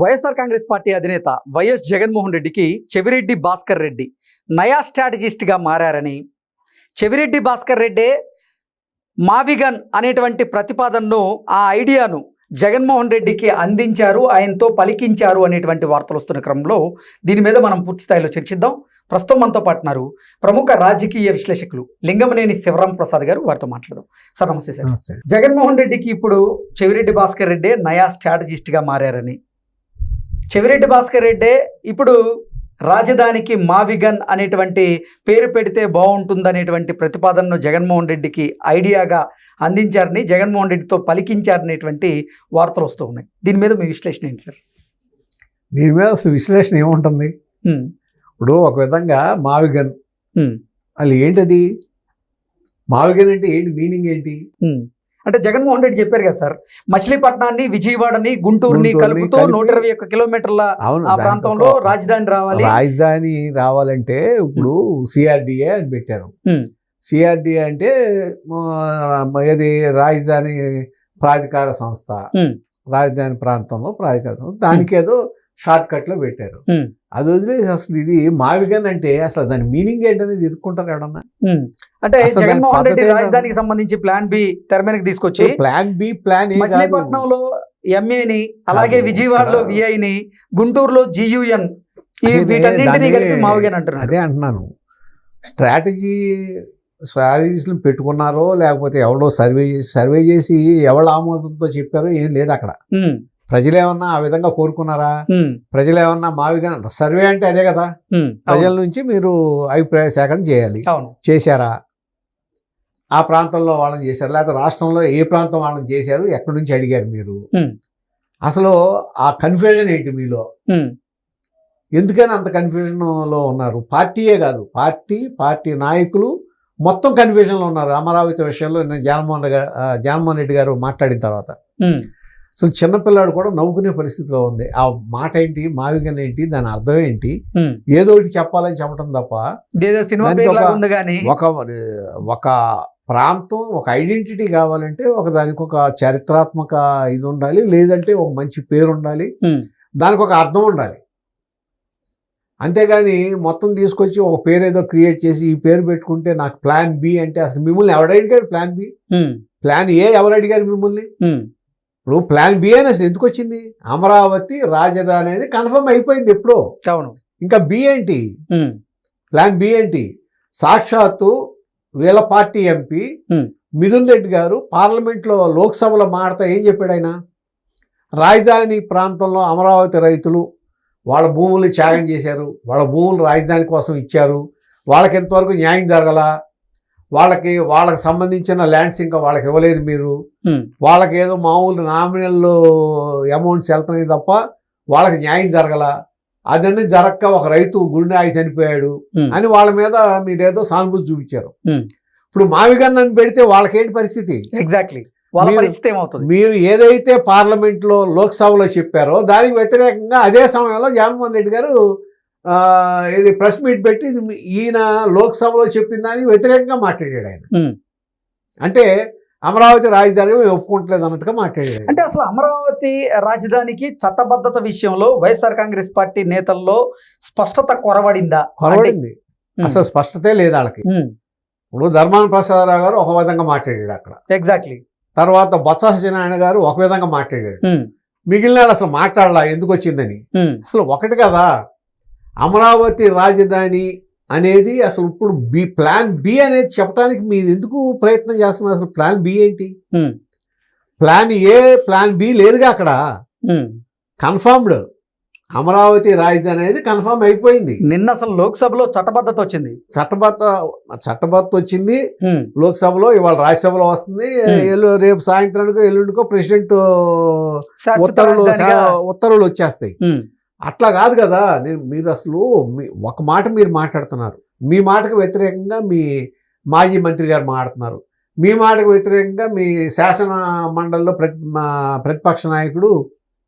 YSR Congress party అధినేత YS Jaganmohan రెడ్డికి చెవిరెడ్డి భాస్కర్ రెడ్డి నయా స్ట్రాటజిస్ట్గా మారారని, చెవిరెడ్డి భాస్కర్ రెడ్డే మావిగన్ అనేటువంటి ప్రతిపాదనను, ఆ ఐడియాను జగన్మోహన్ రెడ్డికి అందించారు, ఆయనతో పలికించారు అనేటువంటి వార్తలు వస్తున్న క్రమంలో దీని మీద మనం పూర్తి స్థాయిలో చర్చిద్దాం. ప్రస్తుతం మనతో పాటున్నారు ప్రముఖ రాజకీయ విశ్లేషకులు లింగమనేని శివరాం ప్రసాద్ గారు. వారితో మాట్లాడదాం. సార్ నమస్తే సార్. నమస్తే. జగన్మోహన్ రెడ్డికి ఇప్పుడు చెవిరెడ్డి భాస్కర్ రెడ్డే నయా స్ట్రాటజిస్ట్గా మారారని, చెవిరెడ్డి భాస్కర్ రెడ్డే ఇప్పుడు రాజధానికి మావిగన్ అనేటువంటి పేరు పెడితే బాగుంటుందనేటువంటి ప్రతిపాదనను జగన్మోహన్ రెడ్డికి ఐడియాగా అందించారని, జగన్మోహన్ రెడ్డితో పలికించారనేటువంటి వార్తలు వస్తూ ఉన్నాయి. దీని మీద మీ విశ్లేషణ ఏంటి సార్? దీని మీద అసలు విశ్లేషణ ఏముంటుంది? ఇప్పుడు ఒక విధంగా మావిగన్ అది ఏంటది? మావిగన్ అంటే ఏంటి, మీనింగ్ ఏంటి? అంటే జగన్మోహన్ రెడ్డి చెప్పారు కదా సార్, మచిలీపట్నాన్ని, విజయవాడని, గుంటూరుని కలుపుతూ 121 కిలోమీటర్ల ఆ ప్రాంతంలో రాజధాని రావాలి. రాజధాని రావాలంటే ఇప్పుడు సిఆర్డిఏ అని పెట్టారు. సిఆర్డిఏ అంటే ఏది, రాజధాని ప్రాధికార సంస్థ, రాజధాని ప్రాంతంలో ప్రాధికార సంస్థ. దానికి ఏదో షార్ట్ కట్ లో పెట్టారు. అది వదిలేసి అసలు ఇది మావిగన్ అంటే అసలు దాని మీనింగ్ ఏంటనేది ఎదుర్కొంటారు ఎవడన్నా? అంటే జగన్మోహన్ రెడ్డి రాజధానికి సంబంధించి ప్లాన్ బి తెర మీదకి తీసుకొచ్చి, ప్లాన్ బి, ప్లాన్ ఏ, మచిలీపట్నంలో ఎంఏని, అలాగే విజయవాడలో విఐని, గుంటూరులో జియుఎన్, వీటన్నింటినీ కలిపి మావిగన్ అంటారు. అదే అంటున్నాను. స్ట్రాటజీస్లు పెట్టుకున్నారో లేకపోతే ఎవరో సర్వే చేసి ఎవరు ఆమోదంతో చెప్పారో ఏం లేదు అక్కడ. ప్రజలేమన్నా ఆ విధంగా కోరుకున్నారా? ప్రజలేమన్నా మావిగా సర్వే అంటే అదే కదా, ప్రజల నుంచి మీరు అభిప్రాయ సేకరణ చేయాలి. చేశారా? ఆ ప్రాంతంలో వాళ్ళని చేశారు, లేకపోతే రాష్ట్రంలో ఏ ప్రాంతం వాళ్ళని చేశారు, ఎక్కడి నుంచి అడిగారు మీరు? అసలు ఆ కన్ఫ్యూజన్ ఏంటి మీలో? ఎందుకని అంత కన్ఫ్యూజన్లో ఉన్నారు? పార్టీయే కాదు, పార్టీ నాయకులు మొత్తం కన్ఫ్యూజన్లో ఉన్నారు. అమరావతి విషయంలో నేను జగన్మోహన్ రెడ్డి గారు మాట్లాడిన తర్వాత అసలు చిన్నపిల్లాడు కూడా నవ్వుకునే పరిస్థితిలో ఉంది. ఆ మాట ఏంటి, మావిగన్ ఏంటి, దాని అర్థం ఏంటి, ఏదో ఒకటి చెప్పాలని చెప్పడం తప్ప ఒక ప్రాంతం, ఒక ఐడెంటిటీ కావాలంటే దానికి ఒక చారిత్రాత్మక ఇది ఉండాలి, లేదంటే ఒక మంచి పేరు ఉండాలి, దానికి ఒక అర్థం ఉండాలి. అంతేగాని మొత్తం తీసుకొచ్చి ఒక పేరు ఏదో క్రియేట్ చేసి ఈ పేరు పెట్టుకుంటే నాకు ప్లాన్ బి అంటే, అసలు మిమ్మల్ని ఎవరు అడిగారు ప్లాన్ బి? ప్లాన్ ఏ ఎవరు అడిగారు మిమ్మల్ని? ఇప్పుడు ప్లాన్ బి అని అసలు ఎందుకు వచ్చింది? అమరావతి రాజధాని అనేది కన్ఫర్మ్ అయిపోయింది ఎప్పుడో. ఇంకా బి ఏంటి? ప్లాన్ బి ఏంటి? సాక్షాత్తు వీళ్ళ పార్టీ ఎంపీ మిథున్ రెడ్డి గారు పార్లమెంట్లో, లోక్సభలో మాట్లాడుతూ ఏం చెప్పాడు ఆయన? రాజధాని ప్రాంతంలో అమరావతి రైతులు వాళ్ళ భూములు త్యాగం చేశారు, వాళ్ళ భూములు రాజధాని కోసం ఇచ్చారు, వాళ్ళకి ఎంతవరకు న్యాయం జరగల, వాళ్ళకి సంబంధించిన ల్యాండ్స్ ఇంకా వాళ్ళకి ఇవ్వలేదు మీరు, వాళ్ళకి ఏదో మామూలు నామినల్ అమౌంట్స్ వెళ్తున్నాయి తప్ప వాళ్ళకి న్యాయం జరగల, అదన్నీ జరక్క ఒక రైతు గుండె ఆగి చనిపోయాడు అని వాళ్ళ మీద మీరేదో సానుభూతి చూపించారు. ఇప్పుడు మావిగన్ అని పెడితే వాళ్ళకేంటి పరిస్థితి? ఎగ్జాక్ట్లీ మీరు ఏదైతే పార్లమెంట్లో, లోక్సభలో చెప్పారో దానికి వ్యతిరేకంగా అదే సమయంలో జగన్మోహన్ రెడ్డి గారు ఇది ప్రెస్ మీట్ పెట్టి ఈయన లోక్సభలో చెప్పిన దానికి వ్యతిరేకంగా మాట్లాడాడు ఆయన. అంటే అమరావతి రాజధాని ఒప్పుకోవట్లేదు అన్నట్టుగా మాట్లాడాడు. అంటే అసలు అమరావతి రాజధానికి చట్టబద్ధత విషయంలో వైఎస్ఆర్ కాంగ్రెస్ పార్టీ నేతల్లో స్పష్టత కొరవడిందా? కొరవడింది, అసలు స్పష్టతే లేదు వాళ్ళకి. ఇప్పుడు ధర్మాన ప్రసాదరావు గారు ఒక విధంగా మాట్లాడాడు అక్కడ, ఎగ్జాక్ట్లీ. తర్వాత బొత్స సత్యనారాయణ గారు ఒక విధంగా మాట్లాడాడు, మిగిలిన అసలు మాట్లాడలా ఎందుకు వచ్చిందని. అసలు ఒకటి కదా, అమరావతి రాజధాని అనేది అసలు ఇప్పుడు ప్లాన్ బి అనేది చెప్పడానికి మీరు ఎందుకు ప్రయత్నం చేస్తున్నారు? అసలు ప్లాన్ బి ఏంటి? ప్లాన్ ఏ, ప్లాన్ బి లేదుగా అక్కడ. కన్ఫర్మ్డ్ అమరావతి రాజధాని అనేది కన్ఫర్మ్ అయిపోయింది. నిన్న అసలు లోక్సభలో చట్టబద్ధత వచ్చింది, చట్టబద్ధత వచ్చింది లోక్సభలో, ఇవాళ రాజ్యసభలో వస్తుంది. రేపు సాయంత్రానికో ఎల్లుండికో ప్రెసిడెంట్ ఉత్తర్వులు వచ్చేస్తాయి. అట్లా కాదు కదా. మీరు అసలు ఒక మాట మీరు మాట్లాడుతున్నారు, మీ మాటకు వ్యతిరేకంగా మీ మాజీ మంత్రి గారు మాట్లాడుతున్నారు, మీ మాటకు వ్యతిరేకంగా మీ శాసన మండలిలో ప్రతిపక్ష నాయకుడు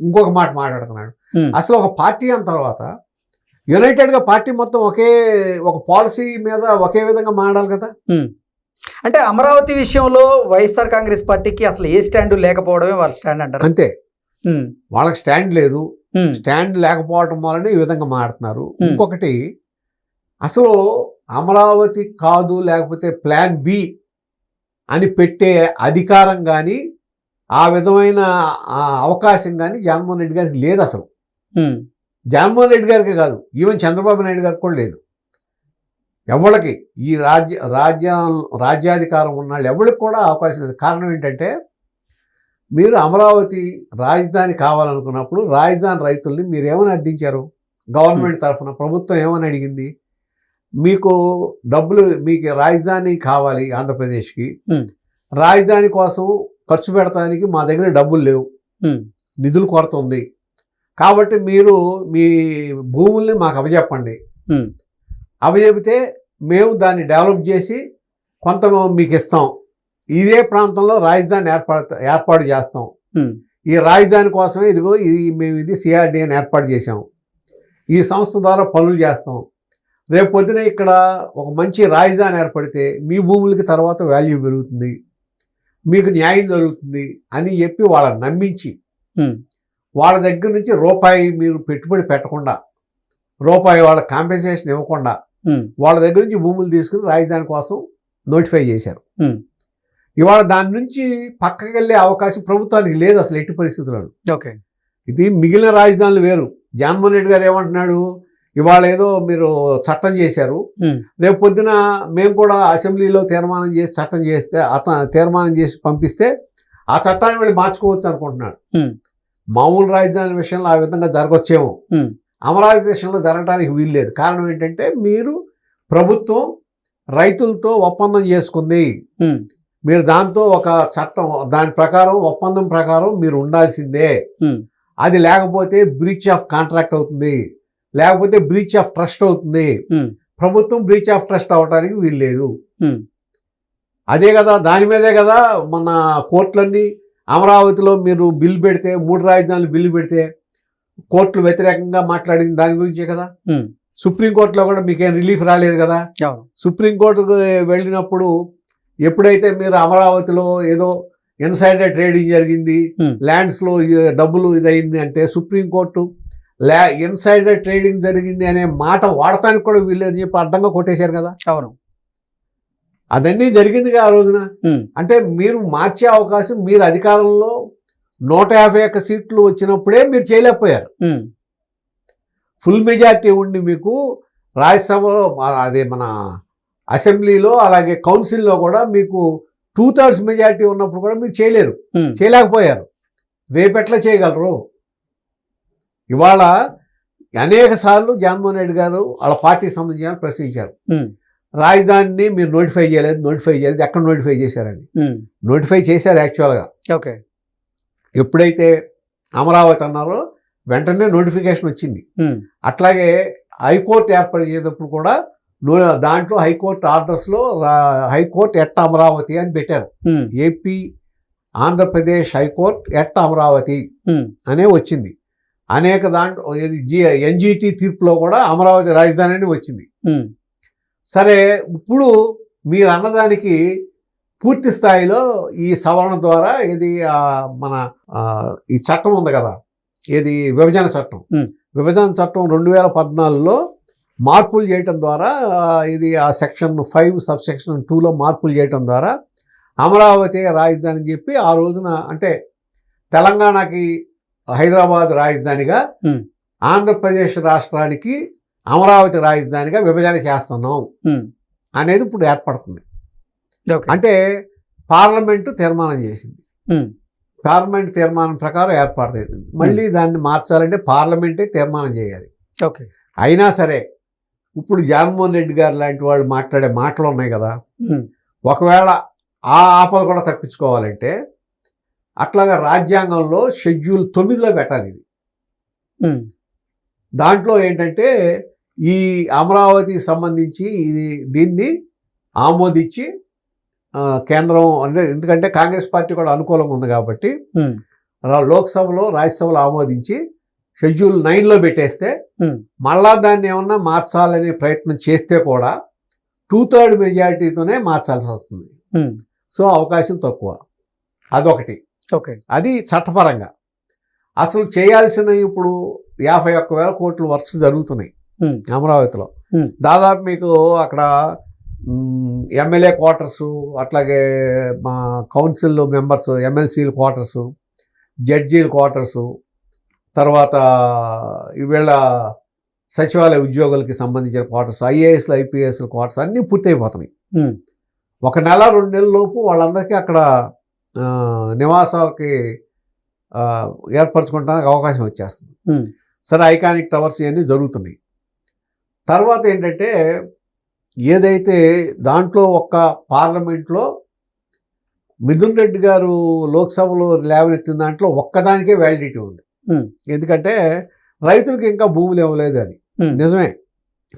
ఇంకొక మాట మాట్లాడుతున్నాడు. అసలు ఒక పార్టీ అన్న తర్వాత యునైటెడ్గా పార్టీ మొత్తం ఒక పాలసీ మీద ఒకే విధంగా మాట్లాడాలి కదా. అంటే అమరావతి విషయంలో వైఎస్ఆర్ కాంగ్రెస్ పార్టీకి అసలు ఏ స్టాండ్ లేకపోవడమే వాళ్ళ స్టాండ్ అంటారు. అంతే, వాళ్ళకి స్టాండ్ లేదు. స్టాండ్ లేకపోవటం వలన ఈ విధంగా మాడుతున్నారు. ఇంకొకటి, అసలు అమరావతి కాదు లేకపోతే ప్లాన్ బి అని పెట్టే అధికారం కానీ ఆ విధమైన అవకాశం కానీ జగన్మోహన్ రెడ్డి గారికి లేదు. అసలు జగన్మోహన్ రెడ్డి గారికి కాదు, ఈవెన్ చంద్రబాబు నాయుడు గారికి కూడా లేదు. ఎవరికి ఈ రాజ్యాధికారం ఉన్న వాళ్ళు ఎవరికి కూడా అవకాశం లేదు. కారణం ఏంటంటే, మీరు అమరావతి రాజధాని కావాలనుకున్నప్పుడు రాజధాని రైతుల్ని మీరు ఏమని అర్థించారు? గవర్నమెంట్ తరఫున ప్రభుత్వం ఏమని అడిగింది? మీకు డబ్బులు, మీకు రాజధాని కావాలి ఆంధ్రప్రదేశ్కి, రాజధాని కోసం ఖర్చు పెడతానికి మా దగ్గర డబ్బులు లేవు, నిధుల కొరత ఉంది, కాబట్టి మీరు మీ భూముల్ని మాకు అప్పచెప్పండి, అప్పచెపితే మేము దాన్ని డెవలప్ చేసి కొంత మీకు ఇస్తాం, ఇదే ప్రాంతంలో రాజధాని ఏర్పాటు చేస్తాం, ఈ రాజధాని కోసమే ఇదిగో మేము ఇది సిఆర్డీని ఏర్పాటు చేసాం, ఈ సంస్థ ద్వారా పనులు చేస్తాం, రేపు పొద్దున ఇక్కడ ఒక మంచి రాజధాని ఏర్పడితే మీ భూములకి తర్వాత వాల్యూ పెరుగుతుంది, మీకు న్యాయం జరుగుతుంది అని చెప్పి వాళ్ళని నమ్మించి వాళ్ళ దగ్గర నుంచి రూపాయి మీరు పెట్టుబడి పెట్టకుండా, రూపాయి వాళ్ళ కాంపెన్సేషన్ ఇవ్వకుండా వాళ్ళ దగ్గర నుంచి భూములు తీసుకుని రాజధాని కోసం నోటిఫై చేశారు. ఇవాళ దాని నుంచి పక్కకి వెళ్ళే అవకాశం ప్రభుత్వానికి లేదు అసలు ఎట్టి పరిస్థితుల్లో. ఇది మిగిలిన రాజధానులు వేరు. జగన్మోహన్ రెడ్డి గారు ఏమంటున్నాడు, ఇవాళ ఏదో మీరు చట్టం చేశారు, రేపు పొద్దున మేము కూడా అసెంబ్లీలో తీర్మానం చేసి చట్టం చేస్తే తీర్మానం చేసి పంపిస్తే ఆ చట్టాన్ని వెళ్ళి మార్చుకోవచ్చు అనుకుంటున్నాడు. మామూలు రాజధాని విషయంలో ఆ విధంగా జరగొచ్చేమో, అమరావతి విషయంలో జరగడానికి వీలు లేదు. కారణం ఏంటంటే, మీరు ప్రభుత్వం రైతులతో ఒప్పందం చేసుకుంది, మీరు దాంతో ఒక చట్టం దాని ప్రకారం ఒప్పందం ప్రకారం మీరు ఉండాల్సిందే, అది లేకపోతే బ్రీచ్ ఆఫ్ కాంట్రాక్ట్ అవుతుంది, లేకపోతే బ్రీచ్ ఆఫ్ ట్రస్ట్ అవుతుంది, ప్రభుత్వం బ్రీచ్ ఆఫ్ ట్రస్ట్ అవడానికి వీలు లేదు. అదే కదా, దాని మీదే కదా మన కోర్టులన్నీ అమరావతిలో మీరు బిల్లు పెడితే, 3 రాజధానులు బిల్లు పెడితే కోర్టులు వ్యతిరేకంగా మాట్లాడింది దాని గురించే కదా. సుప్రీంకోర్టులో కూడా మీకేం రిలీఫ్ రాలేదు కదా. సుప్రీంకోర్టుకు వెళ్ళినప్పుడు ఎప్పుడైతే మీరు అమరావతిలో ఏదో ఇన్సైడర్ ట్రేడింగ్ జరిగింది, ల్యాండ్స్లో డబ్బులు ఇదయింది అంటే సుప్రీంకోర్టు ఇన్సైడర్ ట్రేడింగ్ జరిగింది అనే మాట వాడటానికి కూడా వీల్లేదని చెప్పి అడ్డంగా కొట్టేశారు కదా. అవును, అదన్నీ జరిగిందిగా ఆ రోజున. అంటే మీరు మార్చే అవకాశం, మీరు అధికారంలో 151 సీట్లు వచ్చినప్పుడే మీరు చేయలేకపోయారు. ఫుల్ మెజార్టీ ఉండి మీకు రాజ్యసభలో, అదే మన అసెంబ్లీలో, అలాగే కౌన్సిల్లో కూడా మీకు 2/3 మెజార్టీ ఉన్నప్పుడు కూడా మీరు చేయలేకపోయారు. రేపెట్లా చేయగలరు? ఇవాళ అనేక సార్లు జగన్మోహన్ రెడ్డి గారు వాళ్ళ పార్టీకి సంబంధించిన ప్రశ్నించారు, రాజధానిని మీరు నోటిఫై చేయలేదు, ఎక్కడ నోటిఫై చేశారండి? నోటిఫై చేశారు యాక్చువల్గా. ఎప్పుడైతే అమరావతి అన్నారో వెంటనే నోటిఫికేషన్ వచ్చింది. అట్లాగే హైకోర్టు ఏర్పాటు చేసేటప్పుడు కూడా దాంట్లో హైకోర్టు ఆర్డర్స్లో హైకోర్టు ఎట్ట అమరావతి అని పెట్టారు. ఏపీ ఆంధ్రప్రదేశ్ హైకోర్టు ఎట్ట అమరావతి అనే వచ్చింది. అనేక దాంట్లో ఎన్జిటి తీర్పులో కూడా అమరావతి రాజధాని అని వచ్చింది. సరే, ఇప్పుడు మీరు అన్నదానికి పూర్తి స్థాయిలో ఈ సవరణ ద్వారా ఇది మన ఈ చట్టం ఉంది కదా, ఇది విభజన చట్టం 2014లో మార్పులు చేయటం ద్వారా, ఇది ఆ సెక్షన్ 5 సబ్సెక్షన్ 2లో మార్పులు చేయటం ద్వారా అమరావతి రాజధాని చెప్పి ఆ రోజున, అంటే తెలంగాణకి హైదరాబాద్ రాజధానిగా, ఆంధ్రప్రదేశ్ రాష్ట్రానికి అమరావతి రాజధానిగా విభజన చేస్తున్నాం అనేది ఇప్పుడు ఏర్పడుతుంది. అంటే పార్లమెంటు తీర్మానం చేసింది, పార్లమెంట్ తీర్మానం ప్రకారం ఏర్పడుతుంది. మళ్ళీ దాన్ని మార్చాలంటే పార్లమెంటే తీర్మానం చేయాలి. అయినా సరే ఇప్పుడు జగన్మోహన్ రెడ్డి గారు లాంటి వాళ్ళు మాట్లాడే మాటలు ఉన్నాయి కదా, ఒకవేళ ఆ ఆపద కూడా తప్పించుకోవాలంటే అట్లాగా రాజ్యాంగంలో షెడ్యూల్ 9లో పెట్టాలి. ఇది దాంట్లో ఏంటంటే, ఈ అమరావతికి సంబంధించి దీన్ని ఆమోదించి కేంద్రం, అంటే ఎందుకంటే కాంగ్రెస్ పార్టీ కూడా అనుకూలంగా ఉంది కాబట్టి లోక్సభలో రాజ్యసభలో ఆమోదించి షెడ్యూల్ 9లో పెట్టేస్తే, మళ్ళా దాన్ని ఏమన్నా మార్చాలనే ప్రయత్నం చేస్తే కూడా 2/3 మెజారిటీతోనే మార్చాల్సి వస్తుంది. సో అవకాశం తక్కువ. అదొకటి, అది చట్టపరంగా. అసలు చేయాల్సిన ఇప్పుడు 51,000 కోట్ల వర్క్స్ జరుగుతున్నాయి అమరావతిలో. దాదాపు మీకు అక్కడ ఎమ్మెల్యే క్వార్టర్సు, అట్లాగే మా కౌన్సిల్ మెంబర్స్ ఎమ్మెల్సీల క్వార్టర్సు, జడ్జీల క్వార్టర్సు, తర్వాత ఈవేళ సచివాలయ ఉద్యోగులకి సంబంధించిన క్వార్టర్స్, ఐఏఎస్లు ఐపీఎస్ల క్వార్టర్స్ అన్నీ పూర్తయిపోతున్నాయి. 1 నెల 2 నెలల లోపు వాళ్ళందరికీ అక్కడ నివాసాలకి ఏర్పరచుకోవడానికి అవకాశం వచ్చేస్తుంది. సరే, ఐకానిక్ టవర్స్ ఇవన్నీ జరుగుతున్నాయి. తర్వాత ఏంటంటే ఏదైతే దాంట్లో ఒక్క పార్లమెంట్లో మిథున్ రెడ్డి గారు లోక్సభలో లేవనెత్తిన దాంట్లో ఒక్కదానికే వ్యాలిడిటీ ఉంది. ఎందుకంటే రైతులకు ఇంకా భూములు ఇవ్వలేదు అని. నిజమే,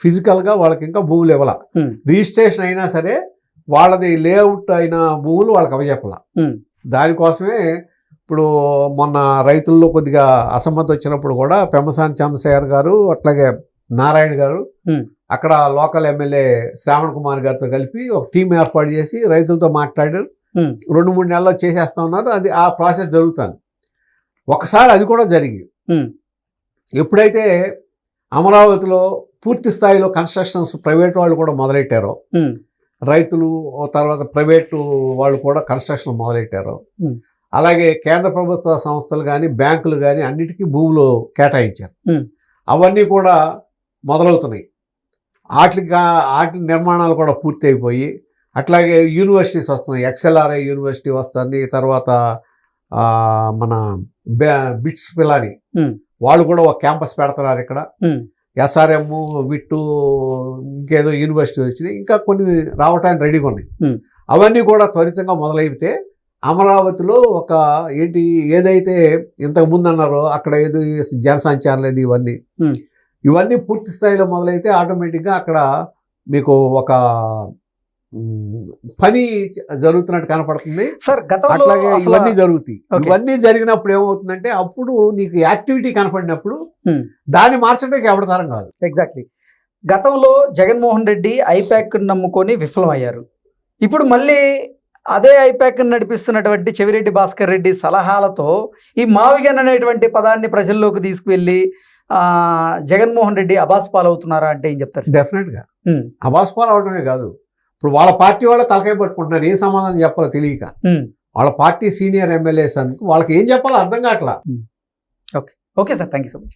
ఫిజికల్గా వాళ్ళకి ఇంకా భూములు ఇవ్వాల. రిజిస్ట్రేషన్ అయినా సరే వాళ్ళది లేఅవుట్ అయిన భూములు వాళ్ళకి అప్పచెప్పాల. దానికోసమే ఇప్పుడు మొన్న రైతుల్లో కొద్దిగా అసమ్మతి వచ్చినప్పుడు కూడా పెమ్మసాని చంద్రశేఖర్ గారు అట్లాగే నారాయణ గారు అక్కడ లోకల్ ఎమ్మెల్యే శ్రావణ్ కుమార్ గారితో కలిపి ఒక టీం ఏర్పాటు చేసి రైతులతో మాట్లాడారు. 2-3 నెలల్లో చేసేస్తా ఉన్నారు. అది ఆ ప్రాసెస్ జరుగుతుంది. ఒకసారి అది కూడా జరిగింది. ఎప్పుడైతే అమరావతిలో పూర్తి స్థాయిలో కన్స్ట్రక్షన్స్ ప్రైవేట్ వాళ్ళు కూడా మొదలెట్టారో, రైతులు తర్వాత ప్రైవేటు వాళ్ళు కూడా కన్స్ట్రక్షన్ మొదలెట్టారో, అలాగే కేంద్ర ప్రభుత్వ సంస్థలు కానీ బ్యాంకులు కానీ అన్నిటికీ భూములు కేటాయించారు. అవన్నీ కూడా మొదలవుతున్నాయి. వాటి నిర్మాణాలు కూడా పూర్తి అయిపోయి, అట్లాగే యూనివర్సిటీస్ వస్తున్నాయి. XLRI యూనివర్సిటీ వస్తుంది. తర్వాత మన బిట్స్ పిల్లాని వాళ్ళు కూడా ఒక క్యాంపస్ పెడుతున్నారు ఇక్కడ. SRM, విట్టు, ఇంకేదో యూనివర్సిటీ వచ్చినాయి. ఇంకా కొన్ని రావటానికి రెడీగా ఉన్నాయి. అవన్నీ కూడా త్వరితంగా మొదలైతే అమరావతిలో ఒక ఏదైతే ఇంతకు ముందు అన్నారో అక్కడ ఏదో జనసంచారం లేదు, ఇవన్నీ పూర్తి స్థాయిలో మొదలైతే ఆటోమేటిక్గా అక్కడ మీకు ఒక పని జరుగుతున్నట్టు కనపడుతుంది సార్. అట్లాగే ఇవన్నీ జరుగుతాయి. ఇవన్నీ జరిగినప్పుడు ఏమవుతుందంటే అప్పుడు నీకు యాక్టివిటీ కనపడినప్పుడు దాన్ని మార్చడానికి ఎవరి తరం కాదు. ఎగ్జాక్ట్లీ. గతంలో జగన్మోహన్ రెడ్డి ఐపాక్ నమ్ముకొని విఫలమయ్యారు. ఇప్పుడు మళ్ళీ అదే ఐపాక్ నడిపిస్తున్నటువంటి చెవిరెడ్డి భాస్కర్ రెడ్డి సలహాలతో ఈ మావిగన్ అనేటువంటి పదాన్ని ప్రజల్లోకి తీసుకువెళ్ళి జగన్మోహన్ రెడ్డి అబాస్ పాలవుతున్నారా అంటే ఏం చెప్తారు? డెఫినెట్గా అబాస్ పాలు అవడమే కాదు, ఇప్పుడు వాళ్ళ పార్టీ వాళ్ళ తలకాయ పట్టుకుంటున్నారు. ఏ సమాధానం చెప్పాలో తెలియక వాళ్ళ పార్టీ సీనియర్ ఎమ్మెల్యేస్ అందుకు వాళ్ళకి ఏం చెప్పాలో అర్థం కావట్లా. Okay sir, thank you so much.